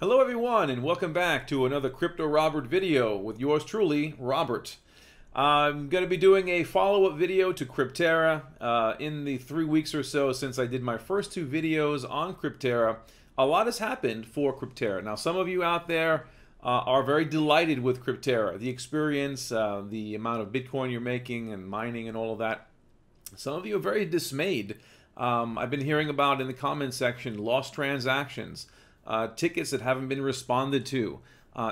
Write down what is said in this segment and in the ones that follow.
Hello everyone and welcome back to another Crypto Robert video with yours truly, Robert. I'm going to be doing a follow-up video to Crypterra in the 3 weeks or so since I did my first two videos on Crypterra. A lot has happened for Crypterra. Now some of you out there are very delighted with Crypterra, the experience, the amount of Bitcoin you're making and mining and all of that. Some of you are very dismayed. I've been hearing about in the comment section lost transactions. Tickets that haven't been responded to.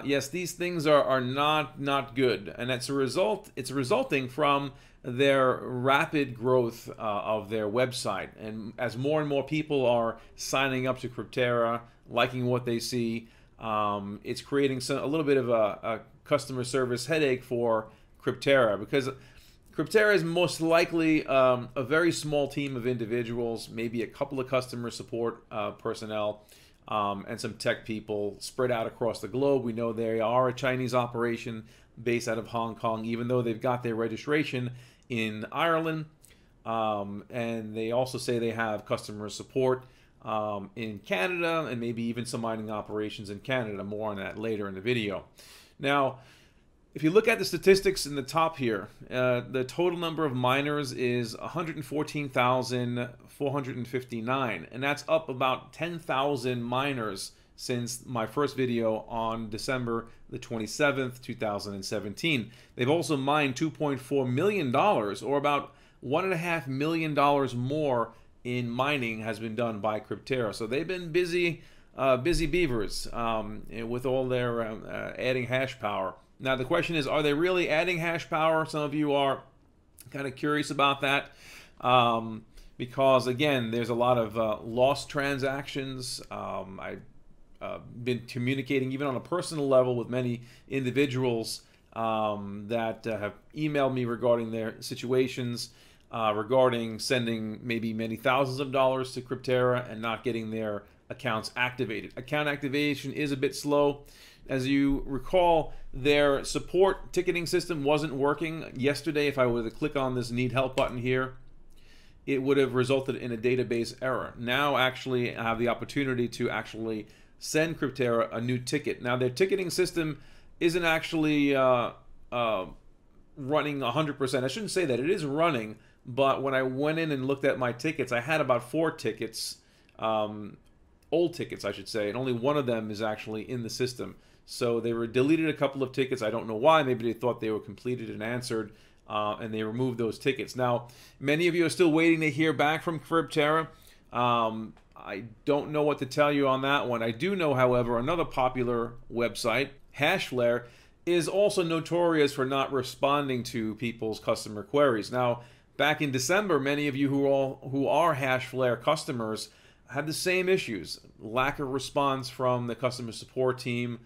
Yes, these things are not good, and it's resulting from their rapid growth of their website. And as more and more people are signing up to Crypterra, liking what they see, it's creating a little bit of a customer service headache for Crypterra, because Crypterra is most likely a very small team of individuals, maybe a couple of customer support personnel, and some tech people spread out across the globe. We know they are a Chinese operation based out of Hong Kong, even though they've got their registration in Ireland. And they also say they have customer support in Canada and maybe even some mining operations in Canada. More on that later in the video. Now, if you look at the statistics in the top here, the total number of miners is 114,459, and that's up about 10,000 miners since my first video on December the 27th, 2017. They've also mined $2.4 million, or about $1.5 million more in mining has been done by Crypterra. So they've been busy beavers with all their adding hash power. Now the question is, are they really adding hash power? Some of you are kind of curious about that because, again, there's a lot of lost transactions. I've been communicating even on a personal level with many individuals that have emailed me regarding their situations, regarding sending maybe many thousands of dollars to Crypterra and not getting their accounts activated. Account activation is a bit slow. As you recall, their support ticketing system wasn't working. Yesterday, if I were to click on this need help button here, it would have resulted in a database error. Now actually I have the opportunity to actually send Crypterra a new ticket. Now their ticketing system isn't actually running 100%. I shouldn't say that. It is running, but when I went in and looked at my tickets, I had about 4 tickets, old tickets I should say, and only one of them is actually in the system. So they were deleted a couple of tickets. I don't know why. Maybe they thought they were completed and answered, and they removed those tickets. Now, many of you are still waiting to hear back from Crypterra. I don't know what to tell you on that one. I do know, however, another popular website, Hashflare, is also notorious for not responding to people's customer queries. Now, back in December, many of you who are Hashflare customers had the same issues. Lack of response from the customer support team,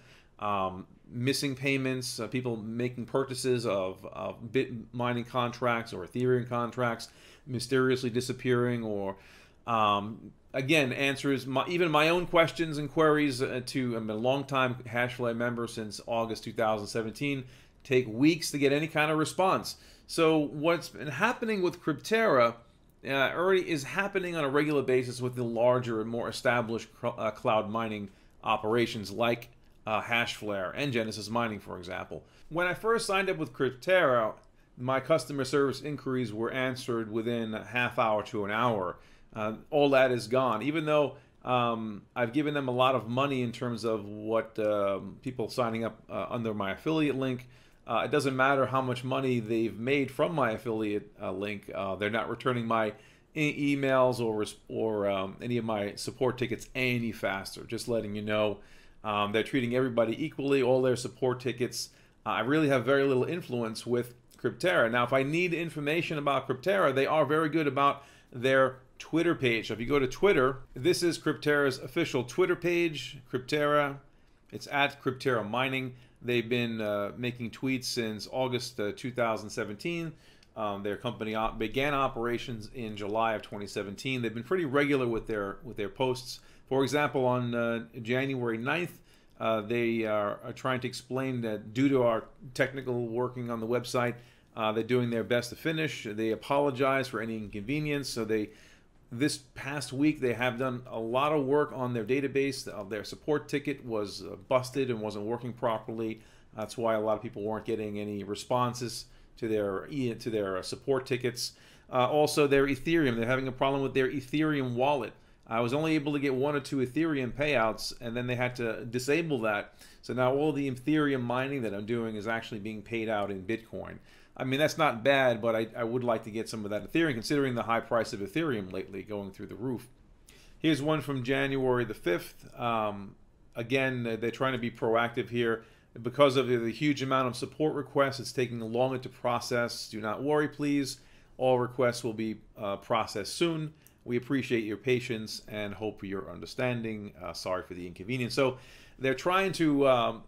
missing payments, people making purchases of bit mining contracts or Ethereum contracts mysteriously disappearing, or again, answers even my own questions and queries to I'm a long-time Hashflare member since August 2017, take weeks to get any kind of response. So what's been happening with Crypterra already is happening on a regular basis with the larger and more established cloud mining operations like Hashflare and Genesis Mining, for example. When I first signed up with Crypterra, my customer service inquiries were answered within a half hour to an hour. All that is gone, even though I've given them a lot of money in terms of what people signing up under my affiliate link. It doesn't matter how much money they've made from my affiliate link. They're not returning my emails or any of my support tickets any faster. Just letting you know, they're treating everybody equally, all their support tickets. I really have very little influence with Crypterra. Now, if I need information about Crypterra, they are very good about their Twitter page. So if you go to Twitter, this is Crypterra's official Twitter page, Crypterra. It's at Crypterra Mining. They've been making tweets since August 2017. Their company began operations in July of 2017. They've been pretty regular with their posts. For example, on January 9th, they are trying to explain that due to our technical working on the website, they're doing their best to finish. They apologize for any inconvenience. So they This past week, they have done a lot of work on their database. Their support ticket was busted and wasn't working properly. That's why a lot of people weren't getting any responses to their support tickets. Also, their Ethereum, they're having a problem with their Ethereum wallet. I was only able to get 1 or 2 Ethereum payouts, and then they had to disable that. So now all the Ethereum mining that I'm doing is actually being paid out in Bitcoin. I mean, that's not bad, but I would like to get some of that Ethereum, considering the high price of Ethereum lately going through the roof. Here's one from January the 5th. Again, they're trying to be proactive here. Because of the huge amount of support requests, it's taking longer to process. Do not worry, please. All requests will be processed soon. We appreciate your patience and hope for your understanding. Sorry for the inconvenience. So they're trying to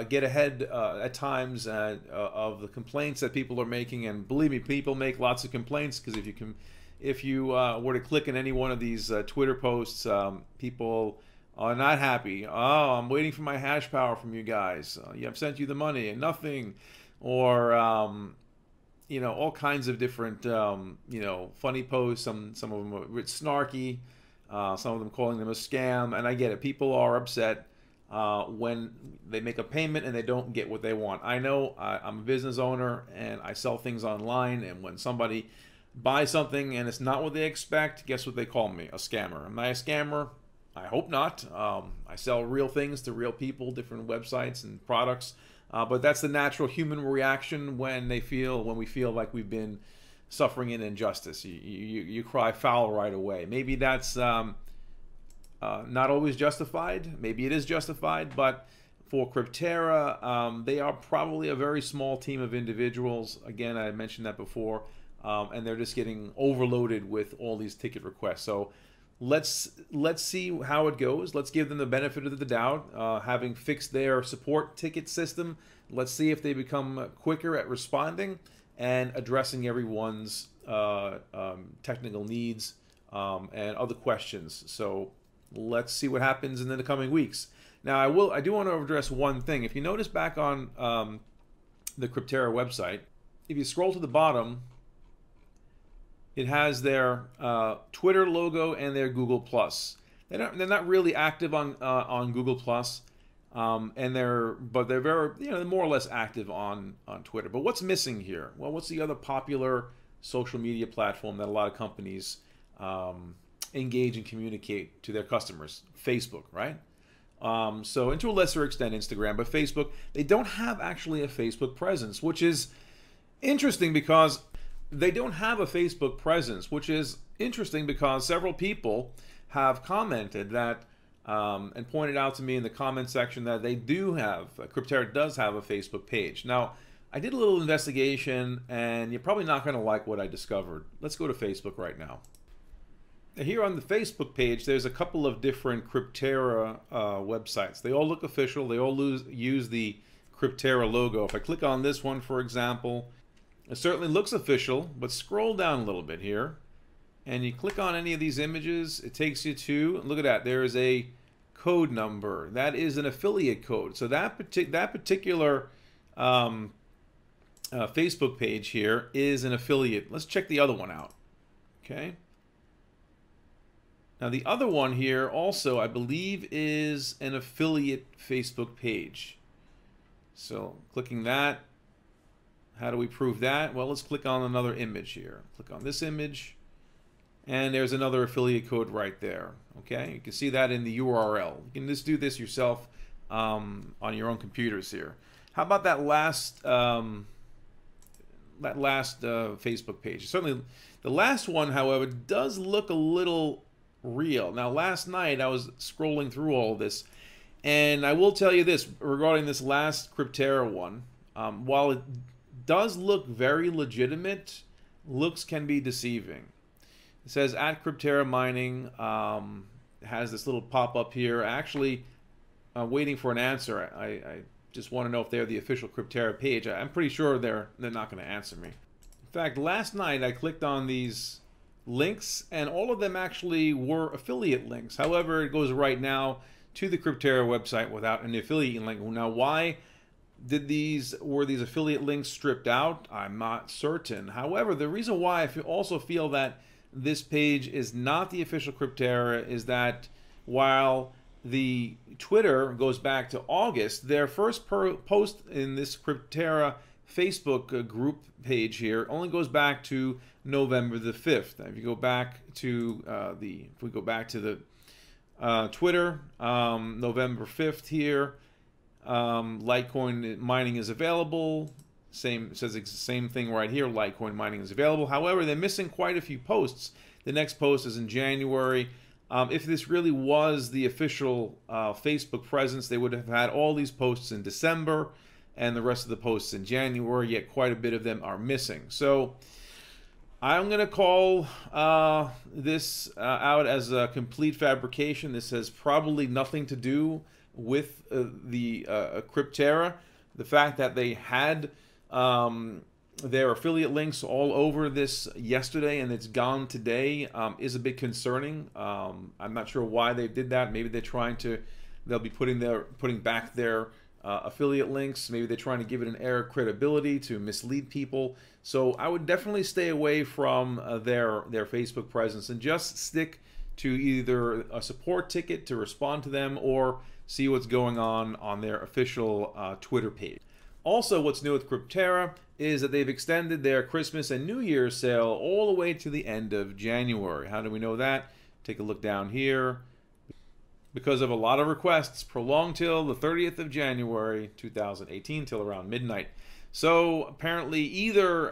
get ahead at times of the complaints that people are making. And believe me, people make lots of complaints, because if you were to click in any one of these Twitter posts, people are not happy. Oh, I'm waiting for my hash power from you guys. I've sent you the money and nothing. Or you know, all kinds of different, you know, funny posts. Some of them are a bit snarky. Some of them calling them a scam. And I get it. People are upset when they make a payment and they don't get what they want. I know I'm a business owner and I sell things online. And when somebody buys something and it's not what they expect, guess what they call me? A scammer. Am I a scammer? I hope not. I sell real things to real people, different websites and products. But that's the natural human reaction when we feel like we've been suffering an injustice. You cry foul right away. Maybe that's not always justified. Maybe it is justified, but for Crypterra, they are probably a very small team of individuals. Again, I mentioned that before, and they're just getting overloaded with all these ticket requests. So let's see how it goes. Let's give them the benefit of the doubt. Having fixed their support ticket system, let's see if they become quicker at responding and addressing everyone's technical needs and other questions. So let's see what happens in the coming weeks. Now, I do want to address one thing. If you notice back on the Crypterra website, if you scroll to the bottom, it has their Twitter logo and their Google+. They're not really active on Google+, but they're very, they're more or less active on Twitter. But what's missing here? Well, what's the other popular social media platform that a lot of companies engage and communicate to their customers? Facebook, right? So, and to a lesser extent, Instagram, but Facebook, they don't have actually a Facebook presence, which is interesting because several people have commented that and pointed out to me in the comment section that they do have, Crypterra does have a Facebook page. Now, I did a little investigation, and you're probably not going to like what I discovered. Let's go to Facebook right now. Here on the Facebook page, there's a couple of different Crypterra websites. They all look official. They all use the Crypterra logo. If I click on this one, for example, it certainly looks official, but scroll down a little bit here, and you click on any of these images, it takes you to, look at that, there is a code number. That is an affiliate code. So that particular Facebook page here is an affiliate. Let's check the other one out. Okay. Now the other one here also, I believe, is an affiliate Facebook page. So clicking that, how do we prove that? Well, let's click on another image here. Click on this image, and there's another affiliate code right there. Okay, you can see that in the URL. You can just do this yourself on your own computers here. How about that last Facebook page? Certainly, the last one, however, does look a little real. Now, last night I was scrolling through all this, and I will tell you this regarding this last Crypterra one. While it does look very legitimate, looks can be deceiving. It says at Crypterra Mining, has this little pop-up here. Actually, waiting for an answer. I just want to know if they're the official Crypterra page. I'm pretty sure they're not going to answer me. In fact, last night I clicked on these links, and all of them actually were affiliate links. However, it goes right now to the Crypterra website without an affiliate link. Now, why were these affiliate links stripped out? I'm not certain. However, the reason why I also feel that this page is not the official Crypterra is that while the Twitter goes back to August, their first post in this Crypterra Facebook group page here only goes back to November the 5th. Now, if you go back to if we go back to the Twitter, November 5th here, Litecoin mining is available. It says the same thing right here. Litecoin mining is available. However, they're missing quite a few posts. The next post is in January. If this really was the official Facebook presence, they would have had all these posts in December and the rest of the posts in January, yet quite a bit of them are missing. So I'm going to call this out as a complete fabrication. This has probably nothing to do with the Crypterra. The fact that they had their affiliate links all over this yesterday and it's gone today is a bit concerning. I'm not sure why they did that. Maybe they'll be putting back their affiliate links. Maybe they're trying to give it an air of credibility to mislead people. So I would definitely stay away from their Facebook presence and just stick to either a support ticket to respond to them or see what's going on their official Twitter page. Also, what's new with Crypterra is that they've extended their Christmas and New Year's sale all the way to the end of January. How do we know that? Take a look down here. Because of a lot of requests, prolonged till the 30th of January 2018, till around midnight. So apparently either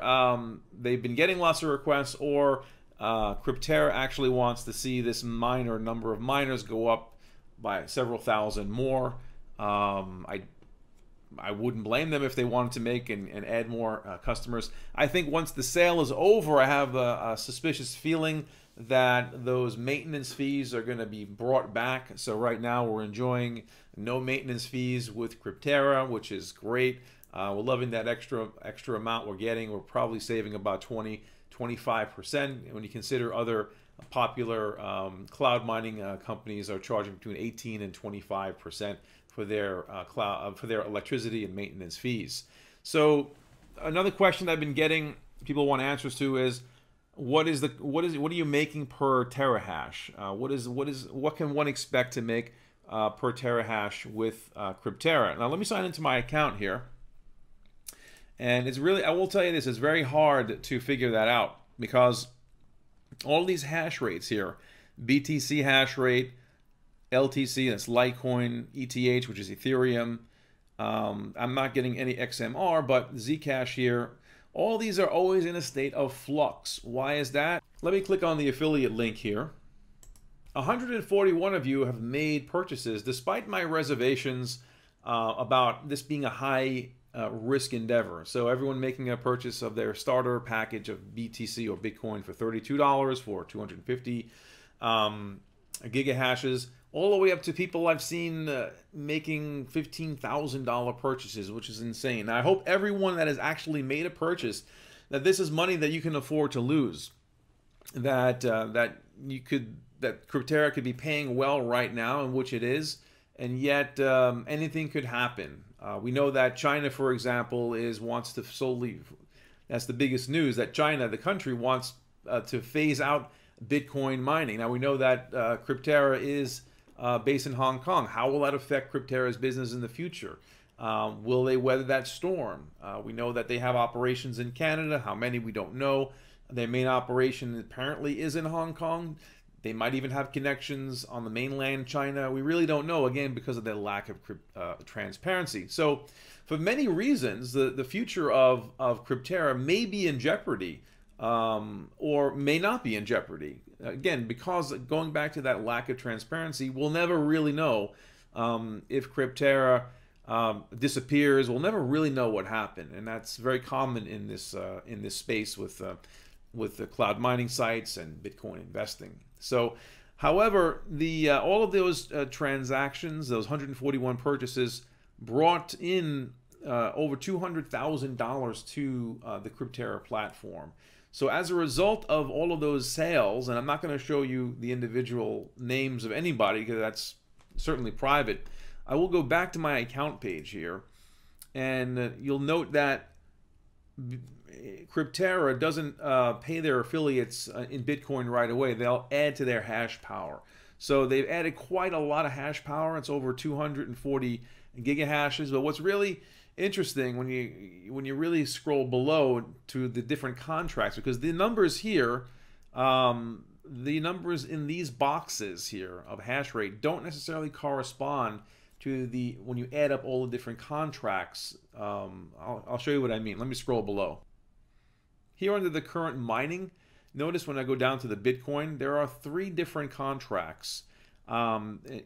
they've been getting lots of requests or Crypterra actually wants to see this number of miners go up by several thousand more. I wouldn't blame them if they wanted to make and add more customers. I think once the sale is over, I have a suspicious feeling that those maintenance fees are going to be brought back. So right now we're enjoying no maintenance fees with Crypterra, which is great. We're loving that extra amount we're getting. We're probably saving about 20-25% when you consider other popular cloud mining companies are charging between 18 and 25% for their electricity and maintenance fees. So another question I've been getting, people want answers to, is what are you making per terahash? What can one expect to make per terahash with Crypterra? Now let me sign into my account here, and it's really, I will tell you this, it's very hard to figure that out because all these hash rates here, BTC hash rate, LTC, that's Litecoin, ETH, which is Ethereum. I'm not getting any XMR, but Zcash here. All these are always in a state of flux. Why is that? Let me click on the affiliate link here. 141 of you have made purchases despite my reservations about this being a high risk endeavor. So everyone making a purchase of their starter package of BTC or Bitcoin for $32 for 250 gigahashes, all the way up to people I've seen making $15,000 purchases, which is insane. Now, I hope everyone that has actually made a purchase, that this is money that you can afford to lose, that Crypterra could be paying well right now, and which it is, and yet anything could happen. We know that China, for example, wants to solely, that's the biggest news, that China, the country, wants to phase out Bitcoin mining. Now, we know that Crypterra is based in Hong Kong. How will that affect Crypterra's business in the future? Will they weather that storm? We know that they have operations in Canada. How many, we don't know. Their main operation apparently is in Hong Kong. They might even have connections on the mainland China. We really don't know, again, because of their lack of transparency. So for many reasons, the future of Crypterra may be in jeopardy or may not be in jeopardy. Again, because going back to that lack of transparency, we'll never really know if Crypterra disappears. We'll never really know what happened, and that's very common in this space with the cloud mining sites and Bitcoin investing. So, however, all of those transactions, those 141 purchases, brought in over $200,000 to the Crypterra platform. So as a result of all of those sales, and I'm not going to show you the individual names of anybody because that's certainly private, I will go back to my account page here, and you'll note that Crypterra doesn't pay their affiliates in Bitcoin right away. They'll add to their hash power. So they've added quite a lot of hash power. It's over 240 gigahashes. But what's really interesting when you really scroll below to the different contracts, because the numbers here, the numbers in these boxes here of hash rate don't necessarily correspond to the when you add up all the different contracts. I'll show you what I mean. Let me scroll below. Here under the current mining, notice when I go down to the Bitcoin, there are 3 different contracts,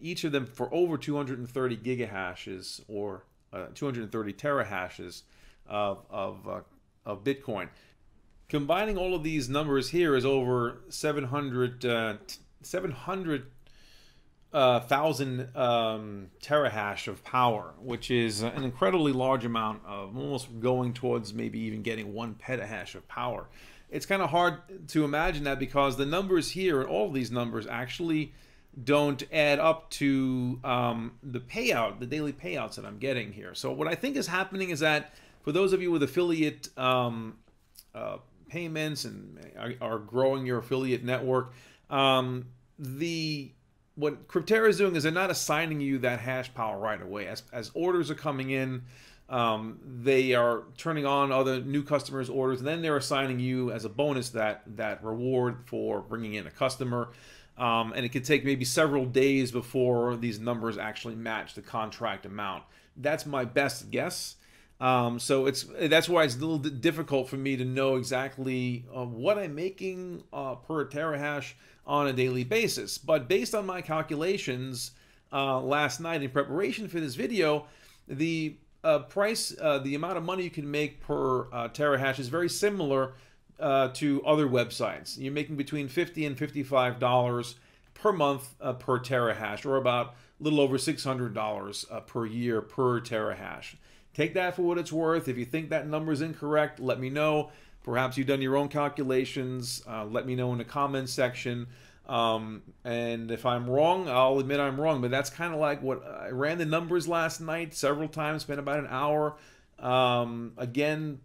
each of them for over 230 gigahashes or 230 terahashes of Bitcoin. Combining all of these numbers here is over 700,000 terahash of power, which is an incredibly large amount of, almost going towards maybe even getting 1 petahash of power. It's kind of hard to imagine that because the numbers here and all of these numbers actually don't add up to the payout, the daily payouts that I'm getting here. So what I think is happening is that for those of you with affiliate payments and are growing your affiliate network, what Crypterra is doing is they're not assigning you that hash power right away. As orders are coming in, they are turning on other new customers' orders, and then they're assigning you as a bonus that reward for bringing in a customer. And it could take maybe several days before these numbers actually match the contract amount. That's my best guess. So that's why it's a little difficult for me to know exactly what I'm making per terahash on a daily basis. But based on my calculations last night in preparation for this video, the price, the amount of money you can make per terahash is very similar to other websites. You're making between $50 and $55 per month per terahash, or about a little over $600 per year per terahash. Take that for what it's worth. If you think that number is incorrect, let me know. Perhaps you've done your own calculations. Let me know in the comments section. And if I'm wrong, I'll admit I'm wrong. But that's kind of like what I ran the numbers last night several times, spent about an hour. Again,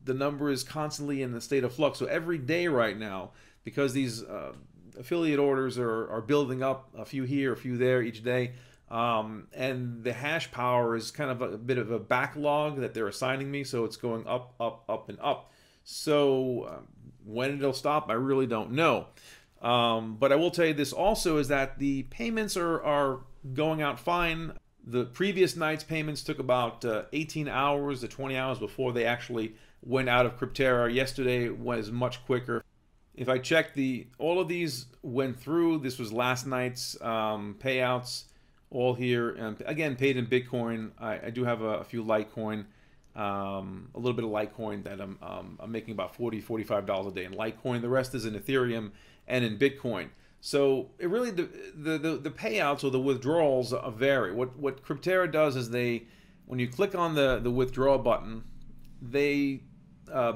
the number is constantly in the state of flux. So every day right now, because these affiliate orders are building up, a few here, a few there each day, and the hash power is kind of a bit of a backlog that they're assigning me, so it's going up, up, up, and up. So when it'll stop, I really don't know. But I will tell you this also is that the payments are going out fine. The previous night's payments took about 18 hours to 20 hours before they actually went out of Crypterra. Yesterday was much quicker. If I check all of these went through. This was last night's payouts, all here. And again, paid in Bitcoin. I do have a few Litecoin, a little bit of Litecoin that I'm making about $40, $45 a day in Litecoin. The rest is in Ethereum and in Bitcoin. So it really the payouts or the withdrawals vary. What Crypterra does is when you click on the withdraw button, they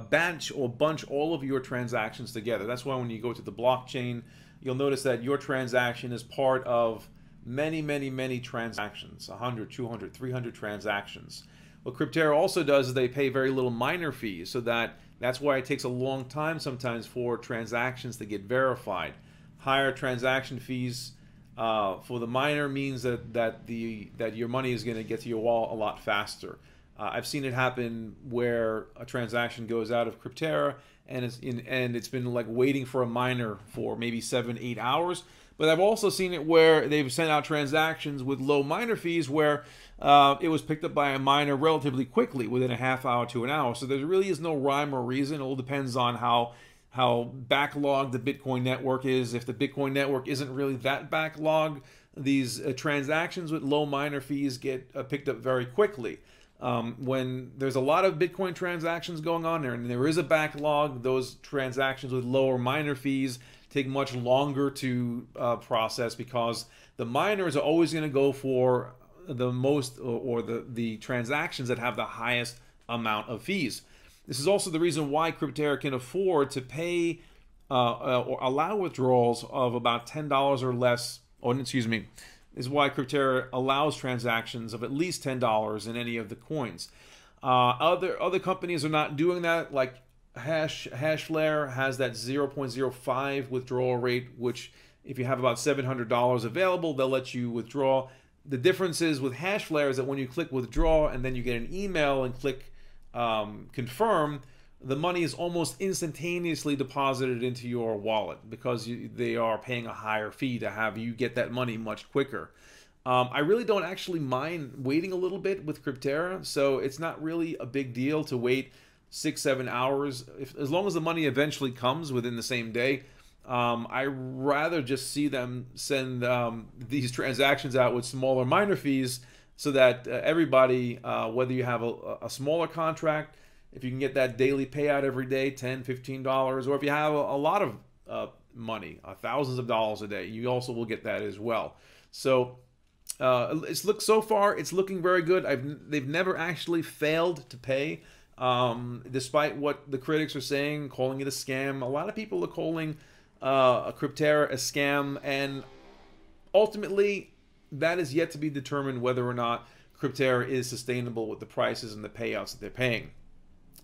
batch or bunch all of your transactions together. That's why when you go to the blockchain, you'll notice that your transaction is part of many, many, many transactions, 100, 200, 300 transactions. What Crypterra also does is they pay very little miner fees, so that's why it takes a long time sometimes for transactions to get verified. Higher transaction fees for the miner means that your money is going to get to your wallet a lot faster. I've seen it happen where a transaction goes out of Crypterra and it's been like waiting for a miner for maybe 7-8 hours. But I've also seen it where they've sent out transactions with low miner fees where it was picked up by a miner relatively quickly, within a half hour to an hour. So there really is no rhyme or reason. It all depends on how backlogged the Bitcoin network is. If the Bitcoin network isn't really that backlogged, these transactions with low miner fees get picked up very quickly. When there's a lot of Bitcoin transactions going on there and there is a backlog, those transactions with lower miner fees take much longer to process, because the miners are always going to go for the most or the transactions that have the highest amount of fees. This is also the reason why Crypterra can afford to pay or allow withdrawals of about $10 or less, or excuse me, is why Crypterra allows transactions of at least $10 in any of the coins. Other companies are not doing that. Like Hashflare has that 0.05 withdrawal rate, which if you have about $700 available, they'll let you withdraw. The difference is with Hashflare is that when you click withdraw and then you get an email and click confirm, the money is almost instantaneously deposited into your wallet because they are paying a higher fee to have you get that money much quicker. I really don't actually mind waiting a little bit with Crypterra, so it's not really a big deal to wait 6-7 hours. As long as the money eventually comes within the same day, I rather just see them send these transactions out with smaller minor fees so that everybody, whether you have a smaller contract, if you can get that daily payout every day, $10, $15, or if you have a lot of money, thousands of dollars a day, you also will get that as well. So so far it's looking very good. They've never actually failed to pay, despite what the critics are saying, calling it a scam. A lot of people are calling a Crypterra a scam, and ultimately that is yet to be determined whether or not Crypterra is sustainable with the prices and the payouts that they're paying.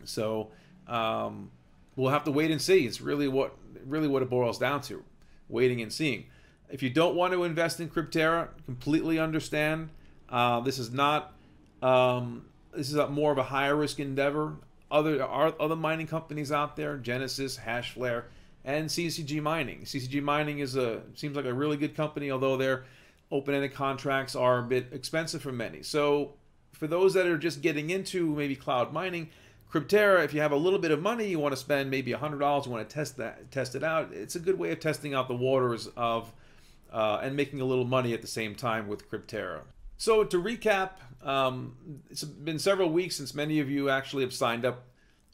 So we'll have to wait and see. It's really what it boils down to, waiting and seeing. If you don't want to invest in Crypterra, completely understand. This is not more of a higher risk endeavor. There are other mining companies out there: Genesis, Hashflare, and CCG Mining. CCG Mining seems like a really good company, although their open-ended contracts are a bit expensive for many. So for those that are just getting into maybe cloud mining, Crypterra, if you have a little bit of money, you want to spend maybe $100, you want to test it out, it's a good way of testing out the waters of and making a little money at the same time with Crypterra. So to recap, it's been several weeks since many of you actually have signed up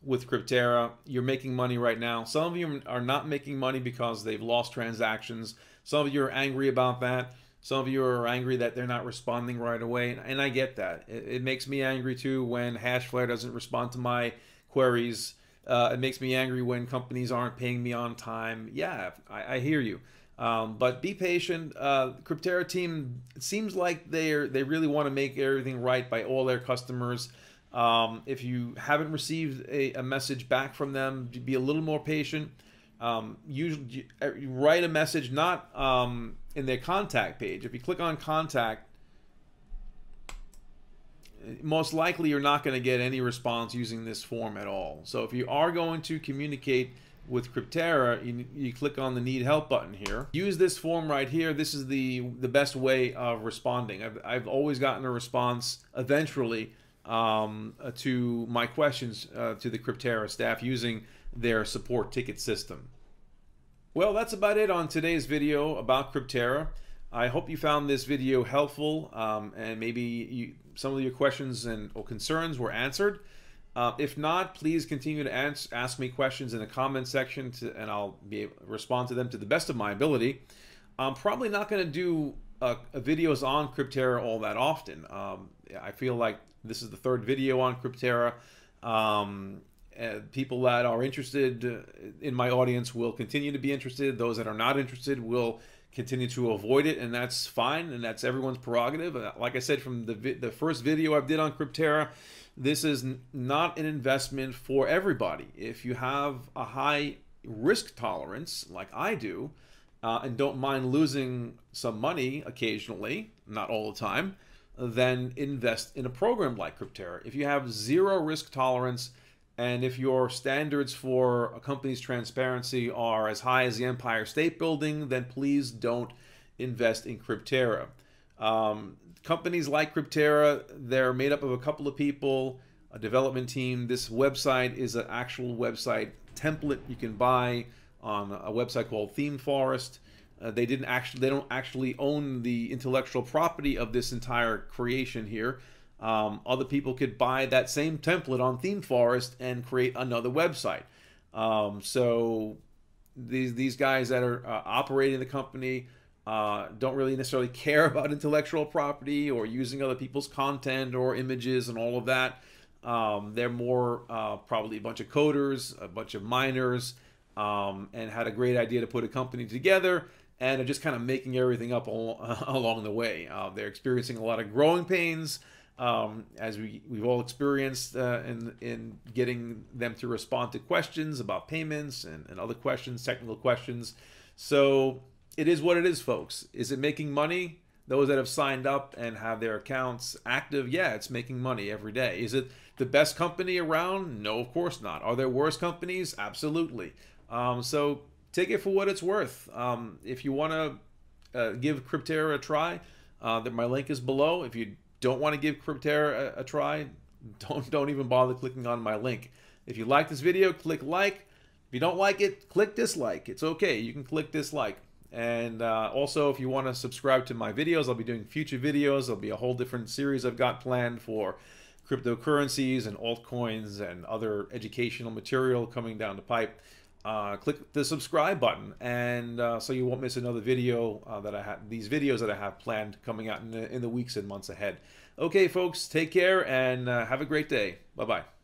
with Crypterra. You're making money right now. Some of you are not making money because they've lost transactions. Some of you are angry about that. Some of you are angry that they're not responding right away, and I get that. It makes me angry too when Hashflare doesn't respond to my queries. It makes me angry when companies aren't paying me on time. Yeah, I hear you. But be patient. Crypterra team, it seems like they really want to make everything right by all their customers. If you haven't received a message back from them, be a little more patient. Usually write a message not in their contact page. If you click on contact, most likely you're not going to get any response using this form at all. So if you are going to communicate with Crypterra, you click on the need help button here. Use this form right here. This is the best way of responding. I've always gotten a response eventually to my questions to the Crypterra staff using their support ticket system. Well, that's about it on today's video about Crypterra. I hope you found this video helpful, and maybe some of your questions or concerns were answered. If not, please continue to ask me questions in the comment section, and I'll be able to respond to them to the best of my ability. I'm probably not going to do videos on Crypterra all that often. I feel like this is the third video on Crypterra. People that are interested in my audience will continue to be interested. Those that are not interested will continue to avoid it, and that's fine, and that's everyone's prerogative. Like I said from the first video I did on Crypterra, this is not an investment for everybody. If you have a high risk tolerance, like I do, and don't mind losing some money occasionally, not all the time, then invest in a program like Crypterra. If you have zero risk tolerance, and if your standards for a company's transparency are as high as the Empire State Building, then please don't invest in Crypterra. Companies like Crypterra, they're made up of a couple of people, a development team. This website is an actual website template you can buy on a website called Theme Forest. They don't actually own the intellectual property of this entire creation here. Other people could buy that same template on Theme Forest and create another website. So these guys that are operating the company don't really necessarily care about intellectual property or using other people's content or images and all of that. They're more probably a bunch of coders, a bunch of miners, and had a great idea to put a company together, and are just kind of making everything up along the way. They're experiencing a lot of growing pains. as we've all experienced in getting them to respond to questions about payments and other questions, technical questions. So it is what it is, folks. Is it making money? Those that have signed up and have their accounts active, yeah, it's making money every day. Is it the best company around? No, of course not. Are there worse companies? Absolutely. So take it for what it's worth. If you want to give Crypterra a try, my link is below. If you don't want to give Crypterra a try, don't even bother clicking on my link. If you like this video, click like. If you don't like it, click dislike. It's okay. You can click dislike. And also, if you want to subscribe to my videos, I'll be doing future videos. There'll be a whole different series I've got planned for cryptocurrencies and altcoins and other educational material coming down the pipe. Click the subscribe button, and so you won't miss another video that I have. These videos that I have planned coming out in the weeks and months ahead. Okay, folks, take care and have a great day. Bye bye.